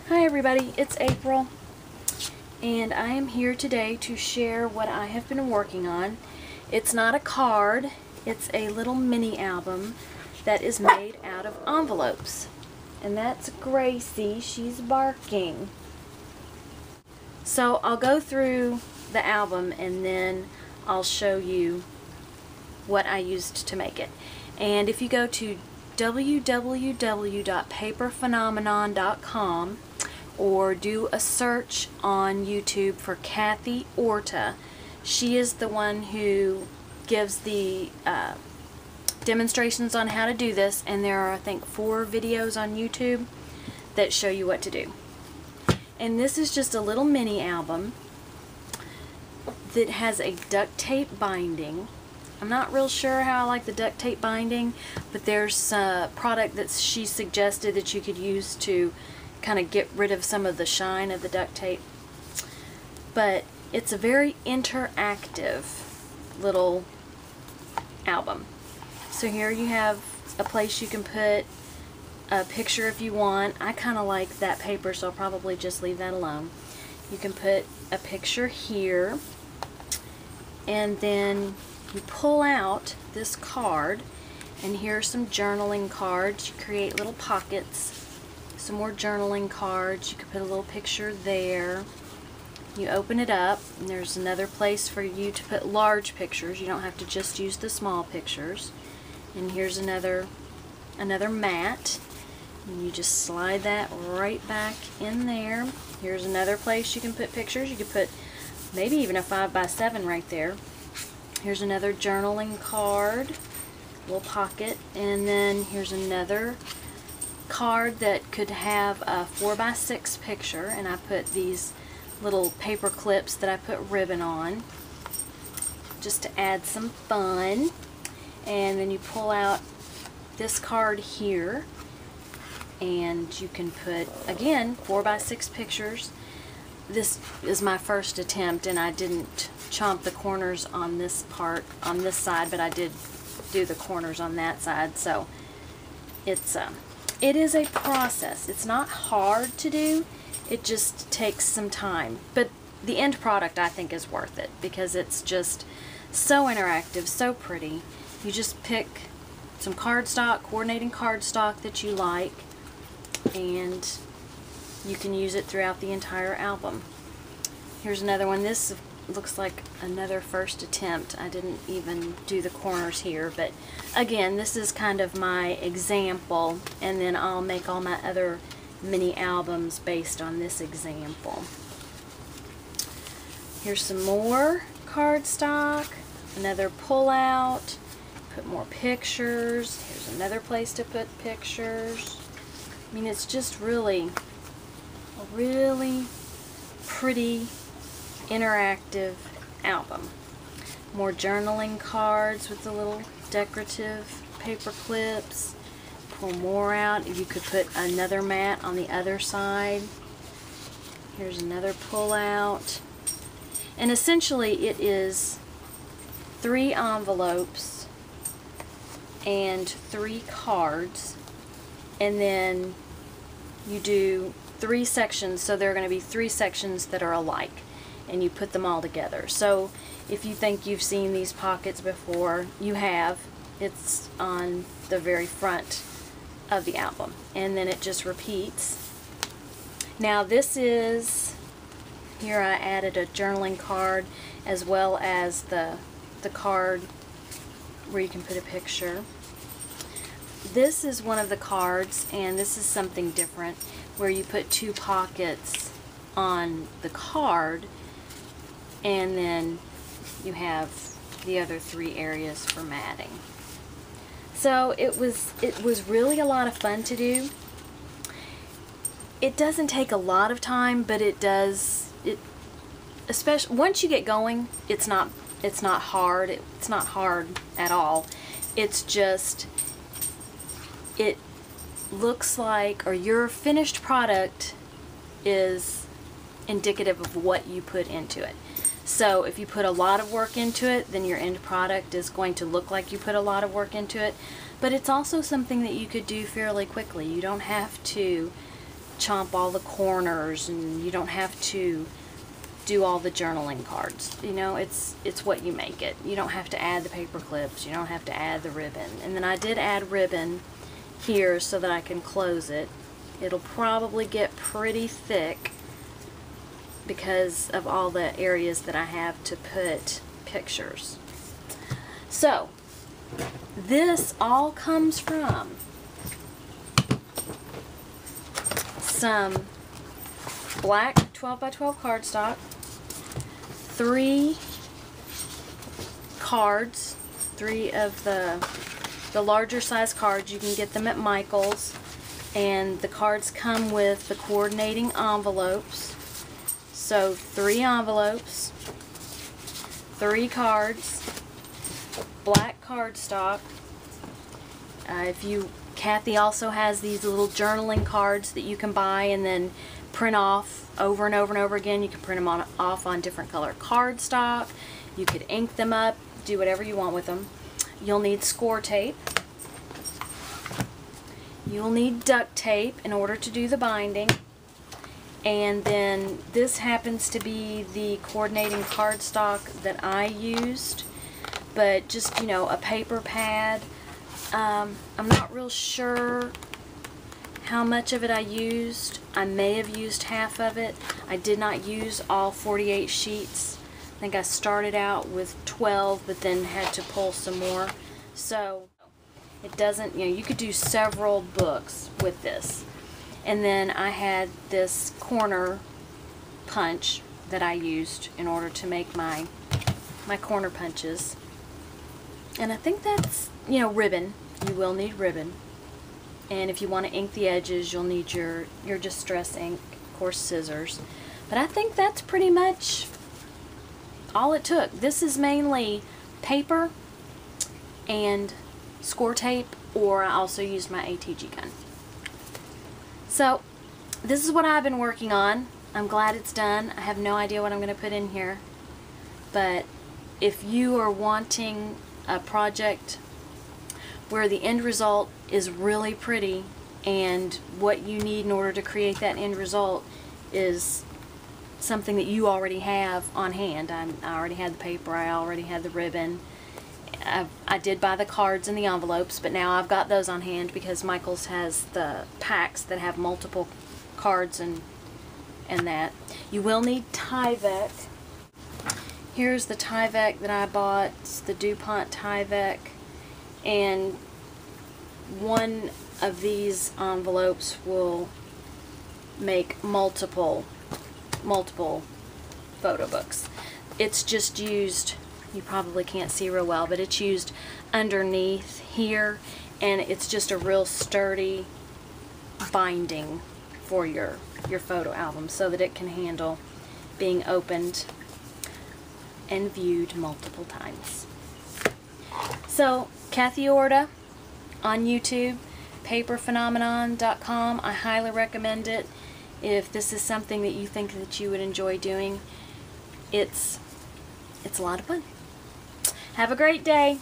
Hi everybody, it's April, and I am here today to share what I have been working on. It's not a card, it's a little mini album that is made out of envelopes. And that's Gracie, she's barking. So I'll go through the album and then I'll show you what I used to make it. And if you go to www.paperphenomenon.com or do a search on YouTube for Kathy Orta, she is the one who gives the demonstrations on how to do this, and there are, I think, 4 videos on YouTube that show you what to do. And this is just a little mini album that has a duct tape binding. I'm not real sure how I like the duct tape binding, but there's a product that she suggested that you could use to kind of get rid of some of the shine of the duct tape. But it's a very interactive little album. So here you have a place you can put a picture if you want. I kind of like that paper, so I'll probably just leave that alone. You can put a picture here, and then you pull out this card, and here are some journaling cards. You create little pockets. Some more journaling cards. You could put a little picture there. You open it up, and there's another place for you to put large pictures. You don't have to just use the small pictures. And here's another mat. And you just slide that right back in there. Here's another place you can put pictures. You could put maybe even a 5x7 right there. Here's another journaling card, little pocket, and then here's another card that could have a 4x6 picture, and I put these little paper clips that I put ribbon on just to add some fun. And then you pull out this card here, and you can put, again, 4x6 pictures. This is my first attempt, and I didn't chomp the corners on this part, on this side, but I did do the corners on that side. So it is a process. It's not hard to do. It just takes some time. But the end product, I think, is worth it because it's just so interactive, so pretty. You just pick some cardstock, coordinating cardstock that you like, and you can use it throughout the entire album. Here's another one. This looks like another first attempt. I didn't even do the corners here, but again, this is kind of my example, and then I'll make all my other mini albums based on this example. Here's some more cardstock, another pull-out, put more pictures. Here's another place to put pictures. I mean, it's just really a really pretty interactive album. More journaling cards with the little decorative paper clips. Pull more out. You could put another mat on the other side. Here's another pull out. And essentially it is 3 envelopes and 3 cards, and then you do 3 sections, so there are going to be 3 sections that are alike, and you put them all together. So if you think you've seen these pockets before, you have. It's on the very front of the album, and then it just repeats. Now this is, here I added a journaling card as well as the card where you can put a picture. This is one of the cards, and this is something different, where you put 2 pockets on the card, and then you have the other 3 areas for matting. So it was really a lot of fun to do. It doesn't take a lot of time, but it does. Especially once you get going, it's not hard. It's not hard at all. It's just, it looks like, or your finished product is indicative of what you put into it. So if you put a lot of work into it, then your end product is going to look like you put a lot of work into it. But it's also something that you could do fairly quickly. You don't have to chomp all the corners, and you don't have to do all the journaling cards. You know, it's what you make it. You don't have to add the paper clips. You don't have to add the ribbon. And then I did add ribbon here so that I can close it. It'll probably get pretty thick because of all the areas that I have to put pictures. So this all comes from some black 12 by 12 cardstock, 3 cards, 3 of the larger size cards. You can get them at Michael's, and the cards come with the coordinating envelopes. So 3 envelopes, 3 cards, black cardstock. Kathy also has these little journaling cards that you can buy and then print off over and over and over again. You can print them off on different color cardstock. You could ink them up, do whatever you want with them. You'll need score tape. You'll need duct tape in order to do the binding. And then this happens to be the coordinating cardstock that I used, but just, you know, a paper pad. I'm not real sure how much of it I used. I may have used half of it. I did not use all 48 sheets. I think I started out with 12, but then had to pull some more. So it doesn't, you know, you could do several books with this. And then I had this corner punch that I used in order to make my corner punches. And I think that's, you know, ribbon. You will need ribbon. And if you want to ink the edges, you'll need your distress ink, of course, scissors. But I think that's pretty much all it took. This is mainly paper and score tape, or I also used my ATG gun. So this is what I've been working on. I'm glad it's done. I have no idea what I'm going to put in here. But if you are wanting a project where the end result is really pretty, and what you need in order to create that end result is something that you already have on hand. I already had the paper, I already had the ribbon. I did buy the cards and the envelopes, but now I've got those on hand because Michael's has the packs that have multiple cards and that. You will need Tyvek. Here's the Tyvek that I bought. It's the DuPont Tyvek. And one of these envelopes will make multiple photo books. It's just used, you probably can't see real well, but it's used underneath here, and it's just a real sturdy binding for your photo album so that it can handle being opened and viewed multiple times. So Kathy Orta on YouTube, paperphenomenon.com. I highly recommend it if this is something that you think that you would enjoy doing. It's a lot of fun. Have a great day.